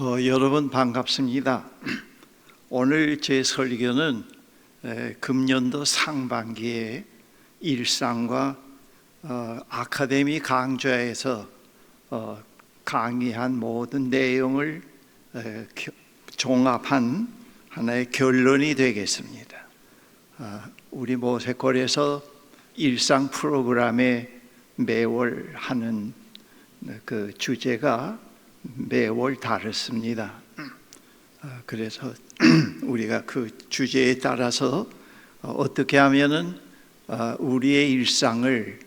여러분 반갑습니다. 오늘 제 설교는 금년도 상반기에 일상과 아카데미 강좌에서 강의한 모든 내용을 종합한 하나의 결론이 되겠습니다. 우리 모세골에서 일상 프로그램에 매월 하는 그 주제가 매월 다르습니다. 그래서 우리가 그 주제에 따라서 어떻게 하면은 우리의 일상을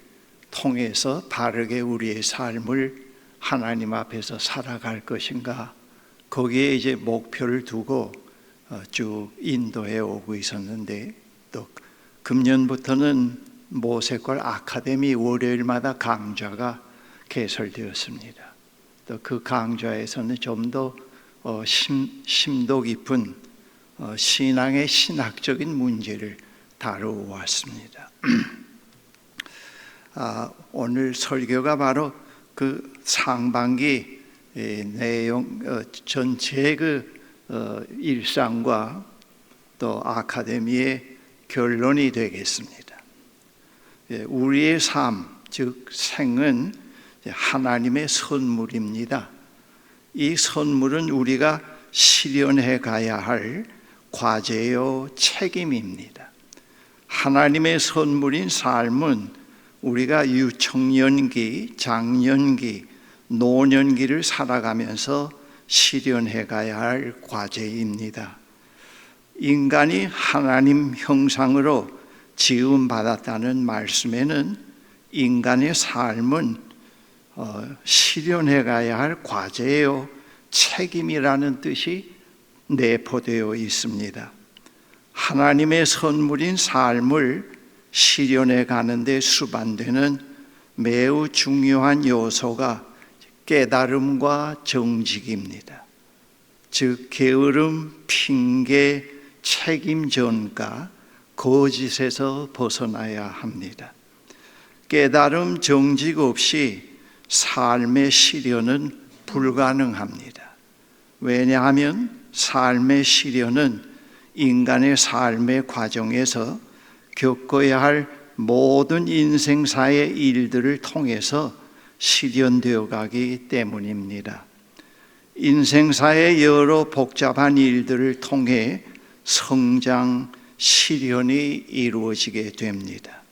통해서 바르게 우리의 삶을 하나님 앞에서 살아갈 것인가, 거기에 이제 목표를 두고 쭉 인도해 오고 있었는데, 또 금년부터는 모세골 아카데미 월요일마다 강좌가 개설되었습니다. 또 그 강좌에서는 좀 더 심도 깊은 신앙의 신학적인 문제를 다루어왔습니다. 오늘 설교가 바로 그 상반기 내용 전체의 그 일상과 또 아카데미의 결론이 되겠습니다. 우리의 삶, 즉 생은 하나님의 선물입니다. 이 선물은 우리가 실현해 가야 할 과제요 책임입니다. 하나님의 선물인 삶은 우리가 유청년기, 장년기, 노년기를 살아가면서 실현해 가야 할 과제입니다. 인간이 하나님 형상으로 지음받았다는 말씀에는 인간의 삶은 실현해 가야 할 과제요 책임이라는 뜻이 내포되어 있습니다. 하나님의 선물인 삶을 실현해 가는데 수반되는 매우 중요한 요소가 깨달음과 정직입니다. 즉 게으름, 핑계, 책임 전가, 거짓에서 벗어나야 합니다. 깨달음, 정직 없이 삶의 실현은 불가능합니다. 왜냐하면 삶의 실현은 인간의 삶의 과정에서 겪어야 할 모든 인생사의 일들을 통해서 실현되어 가기 때문입니다. 인생사의 여러 복잡한 일들을 통해 성장, 실현이 이루어지게 됩니다.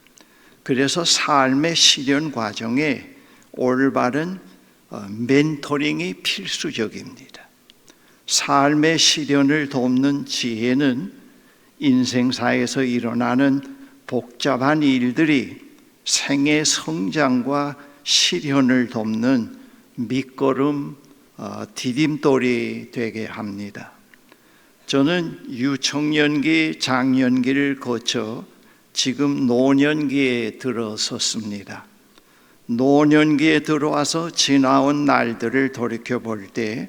그래서 삶의 실현 과정에 올바른 멘토링이 필수적입니다. 삶의 실현을 돕는 지혜는 인생사에서 일어나는 복잡한 일들이 생의 성장과 실현을 돕는 밑거름, 디딤돌이 되게 합니다. 저는 유청년기, 장년기를 거쳐 지금 노년기에 들어섰습니다. 노년기에 들어와서 지나온 날들을 돌이켜볼 때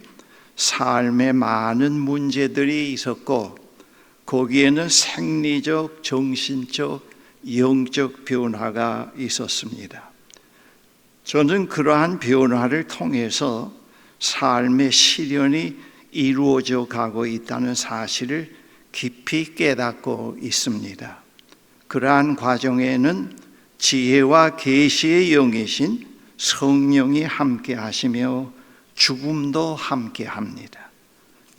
삶에 많은 문제들이 있었고, 거기에는 생리적, 정신적, 영적 변화가 있었습니다. 저는 그러한 변화를 통해서 삶의 실현이 이루어져 가고 있다는 사실을 깊이 깨닫고 있습니다. 그러한 과정에는 지혜와 계시의 영이신 성령이 함께 하시며 죽음도 함께 합니다.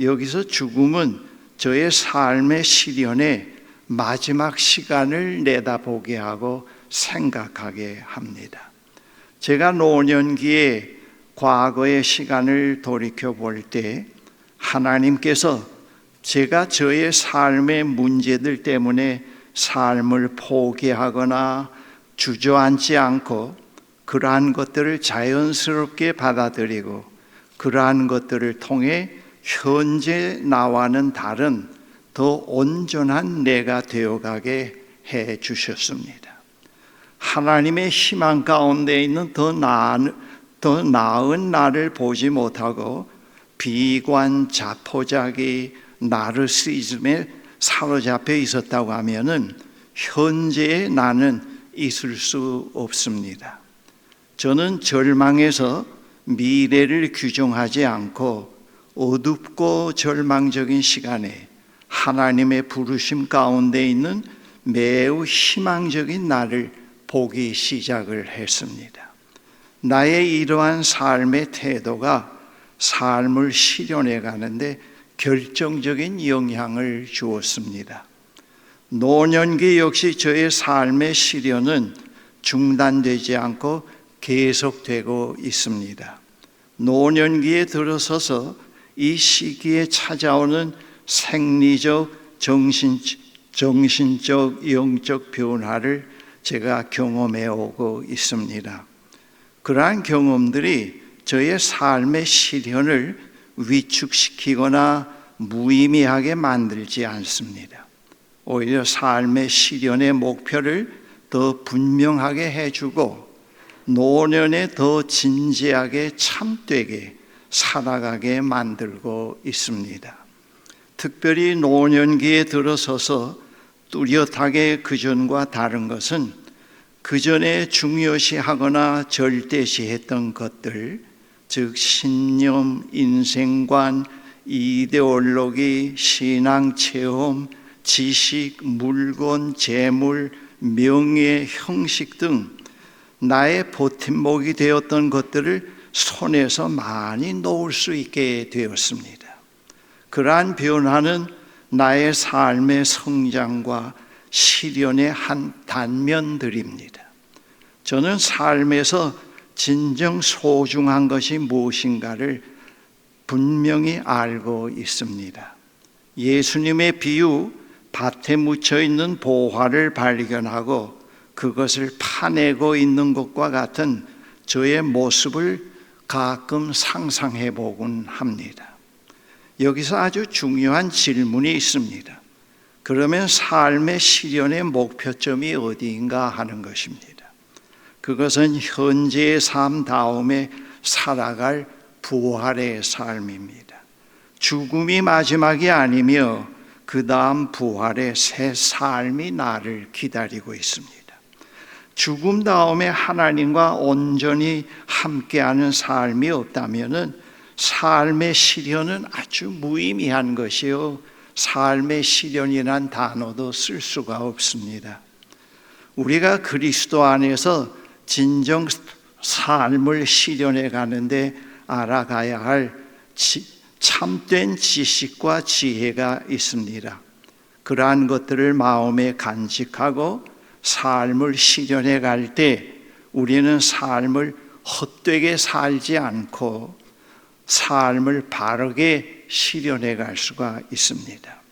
여기서 죽음은 저의 삶의 실현의 마지막 시간을 내다보게 하고 생각하게 합니다. 제가 노년기에 과거의 시간을 돌이켜 볼 때 하나님께서 제가 저의 삶의 문제들 때문에 삶을 포기하거나 주저앉지 않고 그러한 것들을 자연스럽게 받아들이고 그러한 것들을 통해 현재 나와는 다른 더 온전한 내가 되어가게 해 주셨습니다. 하나님의 희망 가운데 있는 더 나은 나를 보지 못하고 비관, 자포자기, 나르시즘에 사로잡혀 있었다고 하면은 현재의 나는 있을 수 없습니다. 저는 절망해서 미래를 규정하지 않고 어둡고 절망적인 시간에 하나님의 부르심 가운데 있는 매우 희망적인 나를 보기 시작을 했습니다. 나의 이러한 삶의 태도가 삶을 실현해 가는데 결정적인 영향을 주었습니다. 노년기 역시 저의 삶의 시련은 중단되지 않고 계속되고 있습니다. 노년기에 들어서서 이 시기에 찾아오는 생리적, 정신적, 영적 변화를 제가 경험해 오고 있습니다. 그러한 경험들이 저의 삶의 시련을 위축시키거나 무의미하게 만들지 않습니다. 오히려 삶의 시련의 목표를 더 분명하게 해주고 노년에 더 진지하게 참되게 살아가게 만들고 있습니다. 특별히 노년기에 들어서서 뚜렷하게 그전과 다른 것은 그전에 중요시하거나 절대시했던 것들, 즉 신념, 인생관, 이데올로기, 신앙체험, 지식, 물건, 재물, 명예, 형식 등 나의 버팀목이 되었던 것들을 손에서 많이 놓을 수 있게 되었습니다. 그러한 변화는 나의 삶의 성장과 시련의 한 단면들입니다. 저는 삶에서 진정 소중한 것이 무엇인가를 분명히 알고 있습니다. 예수님의 비유, 밭에 묻혀 있는 보화를 발견하고 그것을 파내고 있는 것과 같은 저의 모습을 가끔 상상해 보곤 합니다. 여기서 아주 중요한 질문이 있습니다. 그러면 삶의 시련의 목표점이 어디인가 하는 것입니다. 그것은 현재의 삶 다음에 살아갈 부활의 삶입니다. 죽음이 마지막이 아니며 그 다음 부활의 새 삶이 나를 기다리고 있습니다. 죽음 다음에 하나님과 온전히 함께하는 삶이 없다면 삶의 시련은 아주 무의미한 것이요, 삶의 시련이란 단어도 쓸 수가 없습니다. 우리가 그리스도 안에서 진정 삶을 실현해 가는데 알아가야 할 참된 지식과 지혜가 있습니다. 그러한 것들을 마음에 간직하고 삶을 실현해 갈 때 우리는 삶을 헛되게 살지 않고 삶을 바르게 실현해 갈 수가 있습니다.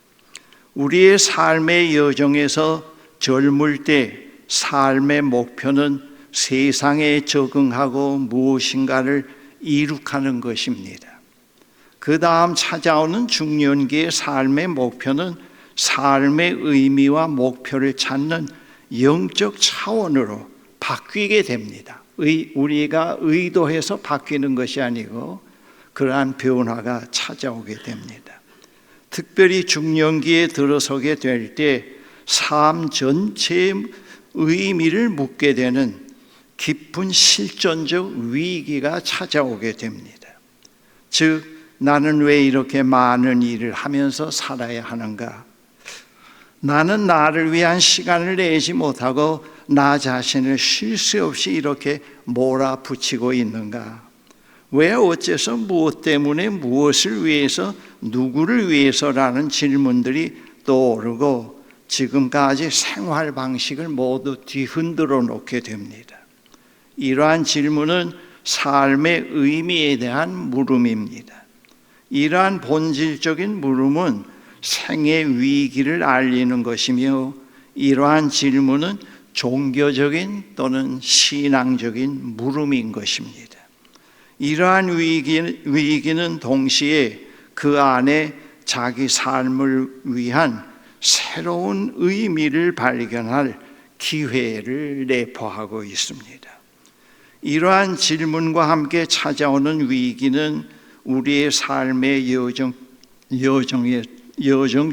우리의 삶의 여정에서 젊을 때 삶의 목표는 세상에 적응하고 무엇인가를 이룩하는 것입니다. 그 다음 찾아오는 중년기의 삶의 목표는 삶의 의미와 목표를 찾는 영적 차원으로 바뀌게 됩니다. 우리가 의도해서 바뀌는 것이 아니고 그러한 변화가 찾아오게 됩니다. 특별히 중년기에 들어서게 될 때 삶 전체의 의미를 묻게 되는 깊은 실존적 위기가 찾아오게 됩니다. 즉, 나는 왜 이렇게 많은 일을 하면서 살아야 하는가? 나는 나를 위한 시간을 내지 못하고 나 자신을 쉴 새 없이 이렇게 몰아붙이고 있는가? 왜 어째서 무엇 때문에 무엇을 위해서 누구를 위해서라는 질문들이 떠오르고 지금까지 생활 방식을 모두 뒤흔들어 놓게 됩니다. 이러한 질문은 삶의 의미에 대한 물음입니다. 이러한 본질적인 물음은 생의 위기를 알리는 것이며 이러한 질문은 종교적인 또는 신앙적인 물음인 것입니다. 이러한 위기는 동시에 그 안에 자기 삶을 위한 새로운 의미를 발견할 기회를 내포하고 있습니다. 이러한 질문과 함께 찾아오는 위기는 우리의 삶의 여정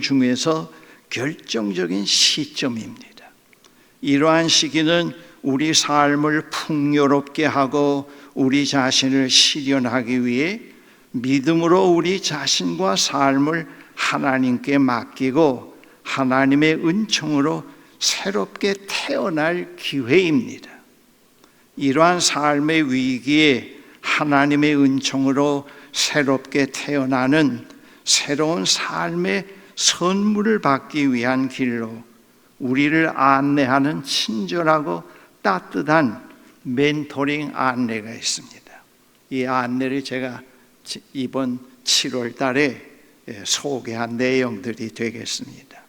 중에서 결정적인 시점입니다. 이러한 시기는 우리 삶을 풍요롭게 하고 우리 자신을 실현하기 위해 믿음으로 우리 자신과 삶을 하나님께 맡기고 하나님의 은총으로 새롭게 태어날 기회입니다. 이러한 삶의 위기에 하나님의 은총으로 새롭게 태어나는 새로운 삶의 선물을 받기 위한 길로 우리를 안내하는 친절하고 따뜻한 멘토링 안내가 있습니다. 이 안내를 제가 이번 7월 달에 소개한 내용들이 되겠습니다.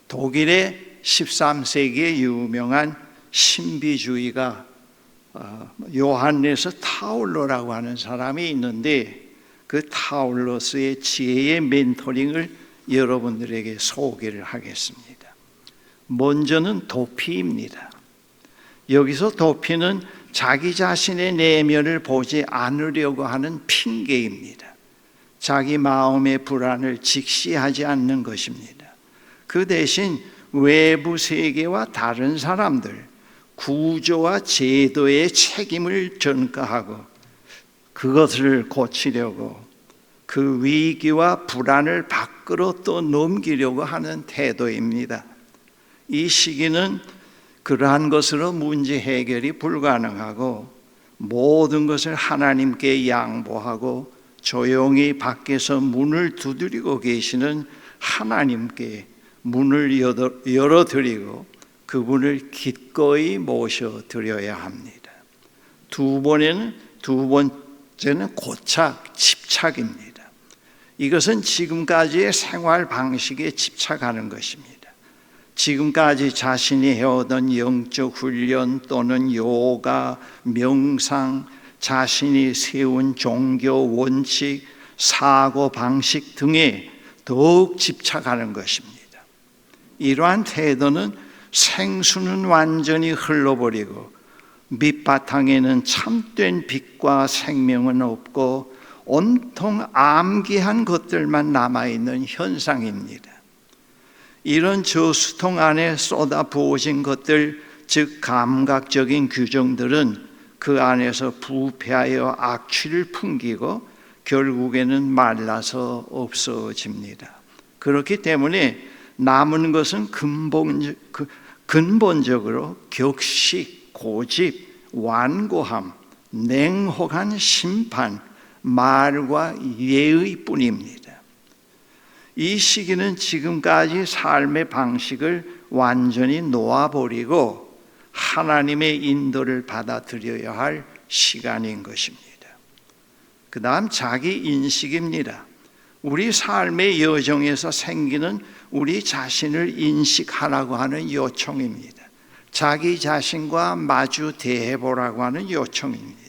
독일의 13세기의 유명한 신비주의가 요한네스 타울러라고 하는 사람이 있는데 그 타울러스의 지혜의 멘토링을 여러분들에게 소개를 하겠습니다. 먼저는 도피입니다. 여기서 도피는 자기 자신의 내면을 보지 않으려고 하는 핑계입니다. 자기 마음의 불안을 직시하지 않는 것입니다. 그 대신 외부 세계와 다른 사람들, 구조와 제도의 책임을 전가하고 그것을 고치려고 그 위기와 불안을 밖으로 또 넘기려고 하는 태도입니다. 이 시기는 그러한 것으로 문제 해결이 불가능하고 모든 것을 하나님께 양보하고 조용히 밖에서 문을 두드리고 계시는 하나님께 문을 열어드리고 그분을 기꺼이 모셔드려야 합니다. 두 번째는 고착, 집착입니다. 이것은 지금까지의 생활 방식에 집착하는 것입니다. 지금까지 자신이 해오던 영적 훈련 또는 요가, 명상, 자신이 세운 종교 원칙, 사고 방식 등에 더욱 집착하는 것입니다. 이러한 태도는 생수는 완전히 흘러버리고 밑바탕에는 참된 빛과 생명은 없고 온통 암기한 것들만 남아있는 현상입니다. 이런 저수통 안에 쏟아 부어진 것들, 즉 감각적인 규정들은 그 안에서 부패하여 악취를 풍기고 결국에는 말라서 없어집니다. 그렇기 때문에 남은 것은 근본적으로 격식, 고집, 완고함, 냉혹한 심판, 말과 예의 뿐입니다. 이 시기는 지금까지 삶의 방식을 완전히 놓아버리고 하나님의 인도를 받아들여야 할 시간인 것입니다. 그 다음 자기 인식입니다. 우리 삶의 여정에서 생기는 우리 자신을 인식하라고 하는 요청입니다. 자기 자신과 마주 대해보라고 하는 요청입니다.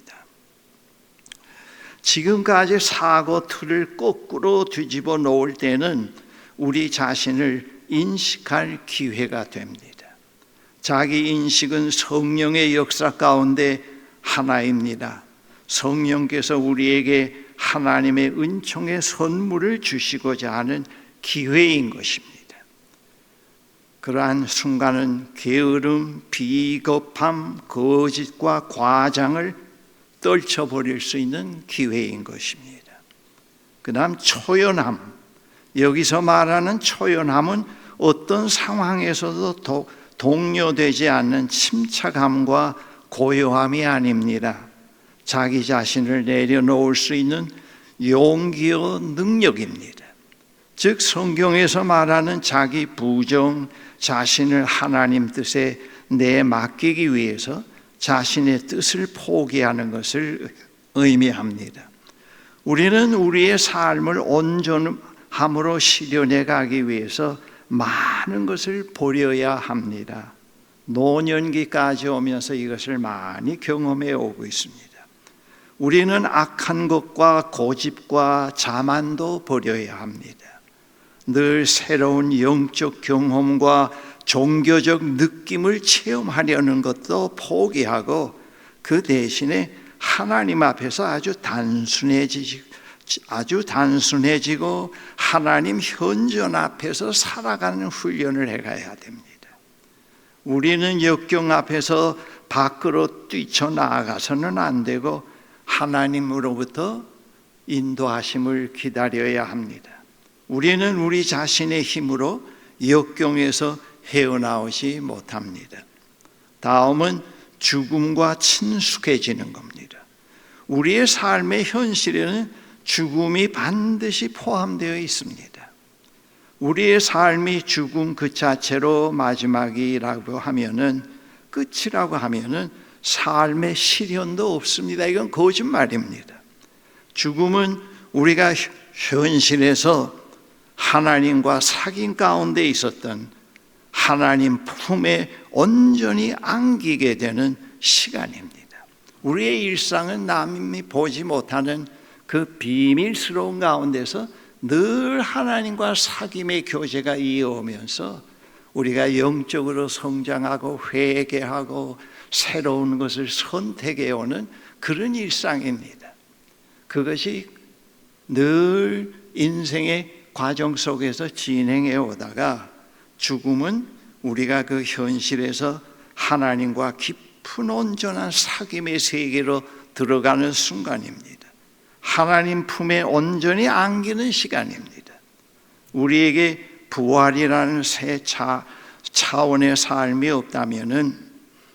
지금까지 사고 틀을 거꾸로 뒤집어 놓을 때는 우리 자신을 인식할 기회가 됩니다. 자기 인식은 성령의 역사 가운데 하나입니다. 성령께서 우리에게 하나님의 은총의 선물을 주시고자 하는 기회인 것입니다. 그러한 순간은 게으름, 비겁함, 거짓과 과장을 떨쳐버릴 수 있는 기회인 것입니다. 그 다음 초연함. 여기서 말하는 초연함은 어떤 상황에서도 동요되지 않는 침착함과 고요함이 아닙니다. 자기 자신을 내려놓을 수 있는 용기와 능력입니다. 즉 성경에서 말하는 자기 부정, 자신을 하나님 뜻에 내맡기기 위해서 자신의 뜻을 포기하는 것을 의미합니다. 우리는 우리의 삶을 온전함으로 실현해 가기 위해서 많은 것을 버려야 합니다. 노년기까지 오면서 이것을 많이 경험해 오고 있습니다. 우리는 악한 것과 고집과 자만도 버려야 합니다. 늘 새로운 영적 경험과 종교적 느낌을 체험하려는 것도 포기하고 그 대신에 하나님 앞에서 아주 단순해지고 하나님 현존 앞에서 살아가는 훈련을 해가야 됩니다. 우리는 역경 앞에서 밖으로 뛰쳐나가서는 안 되고 하나님으로부터 인도하심을 기다려야 합니다. 우리는 우리 자신의 힘으로 역경에서 헤어나오지 못합니다. 다음은 죽음과 친숙해지는 겁니다. 우리의 삶의 현실에는 죽음이 반드시 포함되어 있습니다. 우리의 삶이 죽음 그 자체로 마지막이라고 하면은, 끝이라고 하면은 삶의 시련도 없습니다. 이건 거짓말입니다. 죽음은 우리가 현실에서 하나님과 사귐 가운데 있었던 하나님 품에 온전히 안기게 되는 시간입니다. 우리의 일상은 남이 보지 못하는 그 비밀스러운 가운데서 늘 하나님과 사귐의 교제가 이어오면서 우리가 영적으로 성장하고 회개하고 새로운 것을 선택해오는 그런 일상입니다. 그것이 늘 인생의 과정 속에서 진행해 오다가 죽음은 우리가 그 현실에서 하나님과 깊은 온전한 사귐의 세계로 들어가는 순간입니다. 하나님 품에 온전히 안기는 시간입니다. 우리에게 부활이라는 새 차원의 삶이 없다면은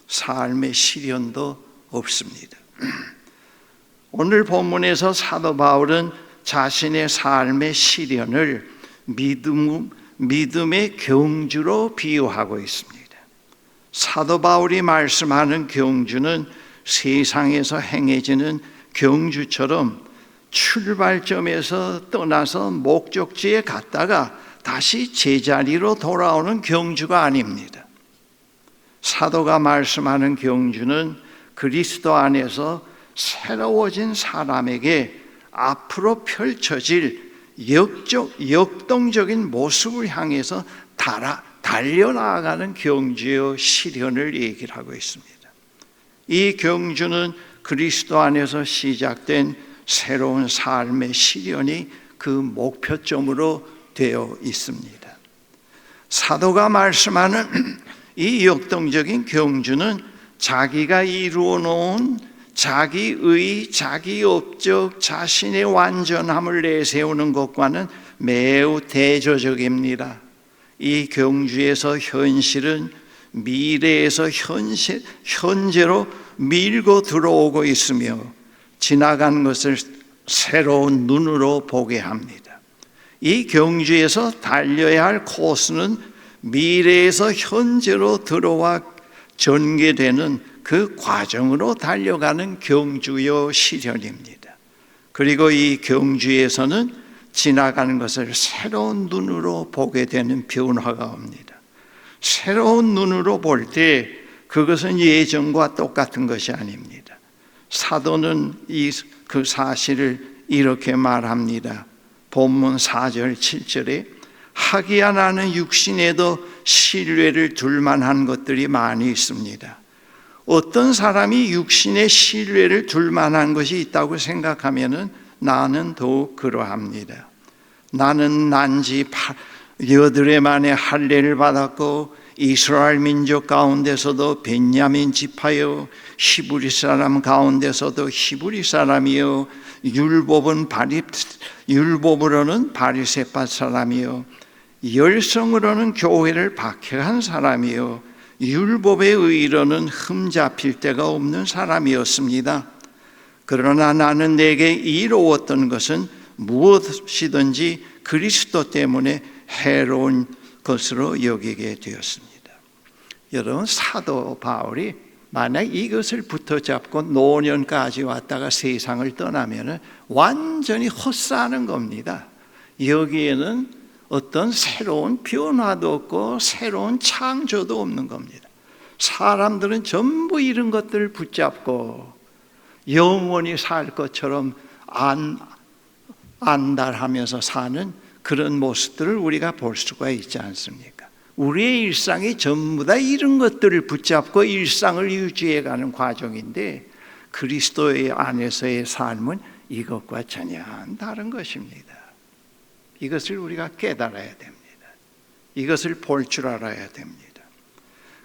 삶의 시련도 없습니다. 오늘 본문에서 사도 바울은 자신의 삶의 시련을 믿음의 경주로 비유하고 있습니다. 사도 바울이 말씀하는 경주는 세상에서 행해지는 경주처럼 출발점에서 떠나서 목적지에 갔다가 다시 제자리로 돌아오는 경주가 아닙니다. 사도가 말씀하는 경주는 그리스도 안에서 새로워진 사람에게 앞으로 펼쳐질 역동적인 모습을 향해서 달려나가는 경주의 시련을 얘기를 하고 있습니다. 이 경주는 그리스도 안에서 시작된 새로운 삶의 시련이 그 목표점으로 되어 있습니다. 사도가 말씀하는 이 역동적인 경주는 자기가 이루어 놓은 자기의, 자기 업적, 자신의 완전함을 내세우는 것과는 매우 대조적입니다. 이 경주에서 현실은 미래에서 현재로 밀고 들어오고 있으며 지나간 것을 새로운 눈으로 보게 합니다. 이 경주에서 달려야 할 코스는 미래에서 현재로 들어와 전개되는 그 과정으로 달려가는 경주요 시련입니다. 그리고 이 경주에서는 지나가는 것을 새로운 눈으로 보게 되는 변화가 옵니다. 새로운 눈으로 볼 때 그것은 예전과 똑같은 것이 아닙니다. 사도는 그 사실을 이렇게 말합니다. 본문 4절 7절에 하기야 나는 육신에도 신뢰를 둘 만한 것들이 많이 있습니다. 어떤 사람이 육신에 신뢰를 둘 만한 것이 있다고 생각하면은 나는 더욱 그러합니다. 나는 난지 8여 만에 할례를 받았고 이스라엘 민족 가운데서도 베냐민 지파요 히브리 사람 가운데서도 히브리 사람이요 율법으로는 바리새파 사람이요 열성으로는 교회를 박해한 사람이요 율법의 의로는 흠잡힐 데가 없는 사람이었습니다. 그러나 나는 내게 이로웠던 것은 무엇이든지 그리스도 때문에 해로운 것으로 여기게 되었습니다. 여러분, 사도 바울이 만약 이것을 붙어잡고 노년까지 왔다가 세상을 떠나면 완전히 헛사는 겁니다. 여기에는 어떤 새로운 변화도 없고 새로운 창조도 없는 겁니다. 사람들은 전부 이런 것들을 붙잡고 영원히 살 것처럼 안달하면서 사는 그런 모습들을 우리가 볼 수가 있지 않습니까? 우리의 일상이 전부 다 이런 것들을 붙잡고 일상을 유지해가는 과정인데 그리스도의 안에서의 삶은 이것과 전혀 다른 것입니다. 이것을 우리가 깨달아야 됩니다. 이것을 볼 줄 알아야 됩니다.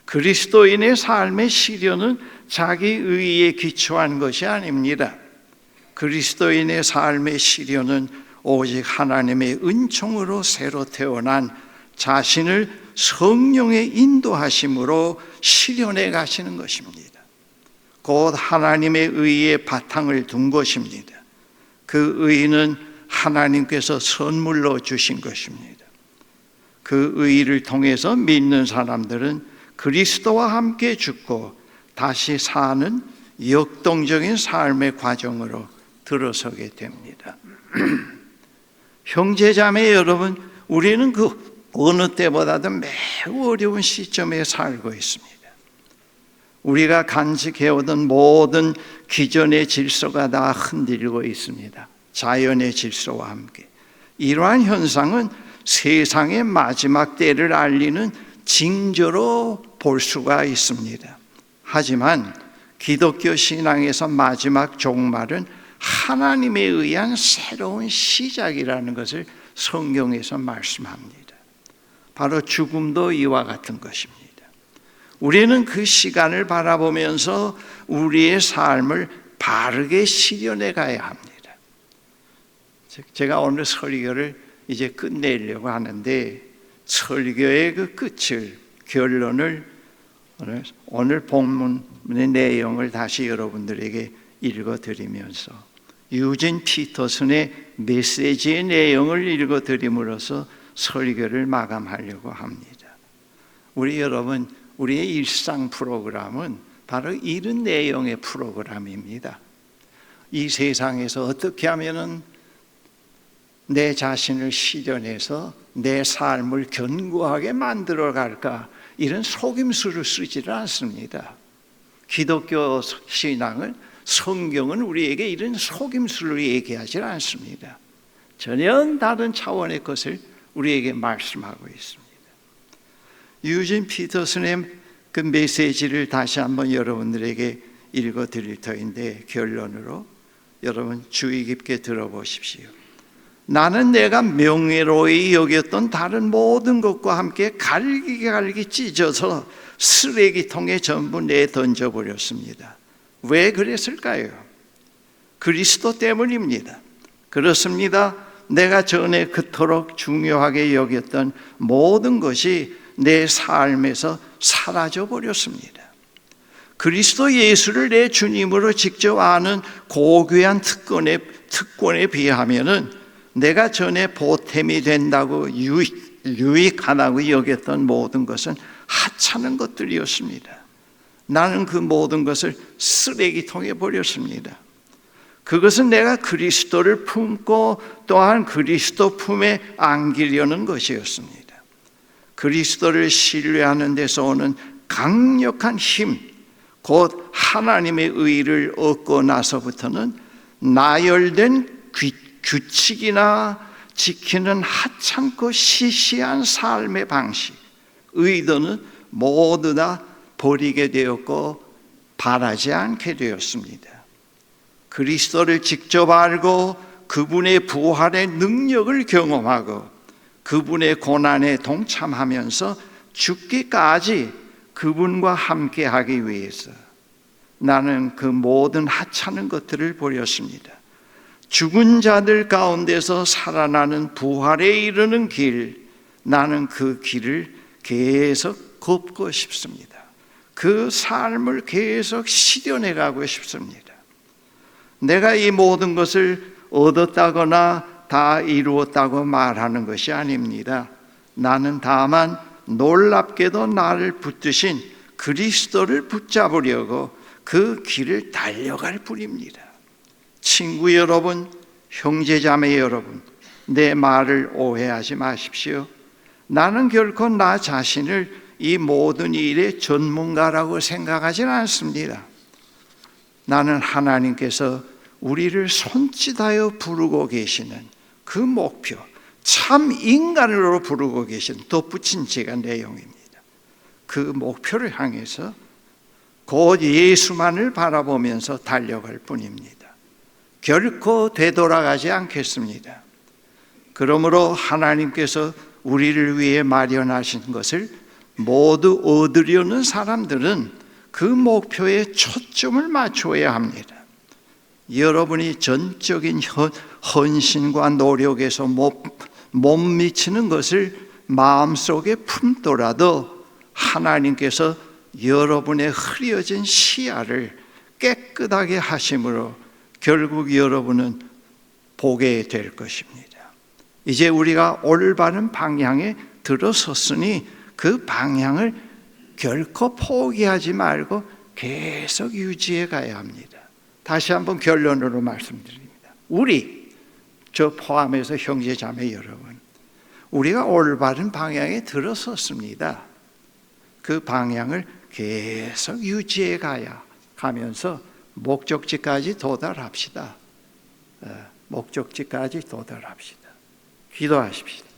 그리스도인의 삶의 시련은 자기 의에 기초한 것이 아닙니다. 그리스도인의 삶의 시련은 오직 하나님의 은총으로 새로 태어난 자신을 성령의 인도하심으로 실현해 가시는 것입니다. 곧 하나님의 의에 바탕을 둔 것입니다. 그 의는 하나님께서 선물로 주신 것입니다. 그 의를 통해서 믿는 사람들은 그리스도와 함께 죽고 다시 사는 역동적인 삶의 과정으로 들어서게 됩니다. 형제자매 여러분, 우리는 그 어느 때보다도 매우 어려운 시점에 살고 있습니다. 우리가 간직해오던 모든 기존의 질서가 다 흔들리고 있습니다. 자연의 질서와 함께. 이러한 현상은 세상의 마지막 때를 알리는 징조로 볼 수가 있습니다. 하지만 기독교 신앙에서 마지막 종말은 하나님에 의한 새로운 시작이라는 것을 성경에서 말씀합니다. 바로 죽음도 이와 같은 것입니다. 우리는 그 시간을 바라보면서 우리의 삶을 바르게 실현해 가야 합니다. 제가 오늘 설교를 이제 끝내려고 하는데 설교의 그 끝을, 결론을 오늘 본문의 내용을 다시 여러분들에게 읽어드리면서 유진 피터슨의 메시지의 내용을 읽어드림으로써 설교를 마감하려고 합니다. 우리 여러분, 우리의 일상 프로그램은 바로 이런 내용의 프로그램입니다. 이 세상에서 어떻게 하면은 내 자신을 실현해서 내 삶을 견고하게 만들어 갈까, 이런 속임수를 쓰지를 않습니다. 기독교 신앙은, 성경은 우리에게 이런 속임수를 얘기하지 않습니다. 전혀 다른 차원의 것을 우리에게 말씀하고 있습니다. 유진 피터슨의 그 메시지를 다시 한번 여러분들에게 읽어드릴 터인데, 결론으로 여러분 주의 깊게 들어보십시오. 나는 내가 명예로이 여겼던 다른 모든 것과 함께 갈기갈기 찢어서 쓰레기통에 전부 내던져버렸습니다. 왜 그랬을까요? 그리스도 때문입니다. 그렇습니다. 내가 전에 그토록 중요하게 여겼던 모든 것이 내 삶에서 사라져 버렸습니다. 그리스도 예수를 내 주님으로 직접 아는 고귀한 특권에 비하면은 내가 전에 보탬이 된다고 유익하다고 여겼던 모든 것은 하찮은 것들이었습니다. 나는 그 모든 것을 쓰레기통에 버렸습니다. 그것은 내가 그리스도를 품고 또한 그리스도 품에 안기려는 것이었습니다. 그리스도를 신뢰하는 데서 오는 강력한 힘, 곧 하나님의 의를 얻고 나서부터는 나열된 규칙이나 지키는 하찮고 시시한 삶의 방식, 의도는 모두 다 버리게 되었고 바라지 않게 되었습니다. 그리스도를 직접 알고 그분의 부활의 능력을 경험하고 그분의 고난에 동참하면서 죽기까지 그분과 함께하기 위해서 나는 그 모든 하찮은 것들을 버렸습니다. 죽은 자들 가운데서 살아나는 부활에 이르는 길, 나는 그 길을 계속 걷고 싶습니다. 그 삶을 계속 실현해 가고 싶습니다. 내가 이 모든 것을 얻었다거나 다 이루었다고 말하는 것이 아닙니다. 나는 다만 놀랍게도 나를 붙드신 그리스도를 붙잡으려고 그 길을 달려갈 뿐입니다. 친구 여러분, 형제자매 여러분, 내 말을 오해하지 마십시오. 나는 결코 나 자신을 이 모든 일의 전문가라고 생각하지는 않습니다. 나는 하나님께서 우리를 손짓하여 부르고 계시는 그 목표, 참 인간으로 부르고 계신, 덧붙인 제가 내용입니다. 그 목표를 향해서 곧 예수만을 바라보면서 달려갈 뿐입니다. 결코 되돌아가지 않겠습니다. 그러므로 하나님께서 우리를 위해 마련하신 것을 모두 얻으려는 사람들은 그 목표에 초점을 맞춰야 합니다. 여러분이 전적인 헌신과 노력에서 못 미치는 것을 마음속에 품더라도 하나님께서 여러분의 흐려진 시야를 깨끗하게 하심으로 결국 여러분은 보게 될 것입니다. 이제 우리가 올바른 방향에 들어섰으니 그 방향을 결코 포기하지 말고 계속 유지해 가야 합니다. 다시 한번 결론으로 말씀드립니다. 저 포함해서 형제 자매 여러분, 우리가 올바른 방향에 들어섰습니다. 그 방향을 계속 유지해 가면서 목적지까지 도달합시다. 목적지까지 도달합시다. 기도하십시다.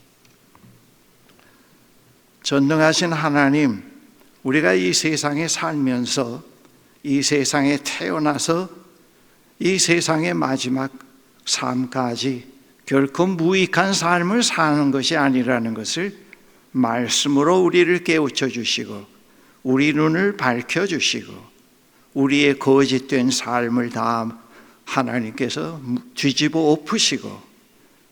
전능하신 하나님, 우리가 이 세상에 살면서, 이 세상에 태어나서 이 세상의 마지막 삶까지 결코 무익한 삶을 사는 것이 아니라는 것을 말씀으로 우리를 깨우쳐 주시고 우리 눈을 밝혀 주시고 우리의 거짓된 삶을 다 하나님께서 뒤집어 엎으시고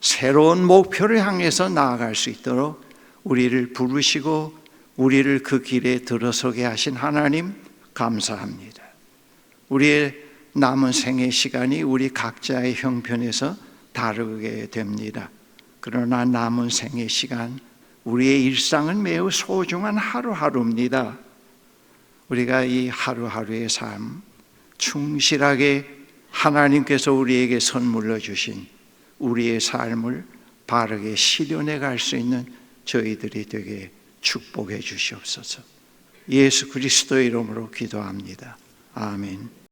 새로운 목표를 향해서 나아갈 수 있도록 우리를 부르시고 우리를 그 길에 들어서게 하신 하나님 감사합니다. 우리의 남은 생의 시간이 우리 각자의 형편에서 다르게 됩니다. 그러나 남은 생의 시간, 우리의 일상은 매우 소중한 하루하루입니다. 우리가 이 하루하루의 삶 충실하게 하나님께서 우리에게 선물로 주신 우리의 삶을 바르게 실현해 갈 수 있는 저희들이 되게 축복해 주시옵소서. 예수 그리스도의 이름으로 기도합니다. 아멘.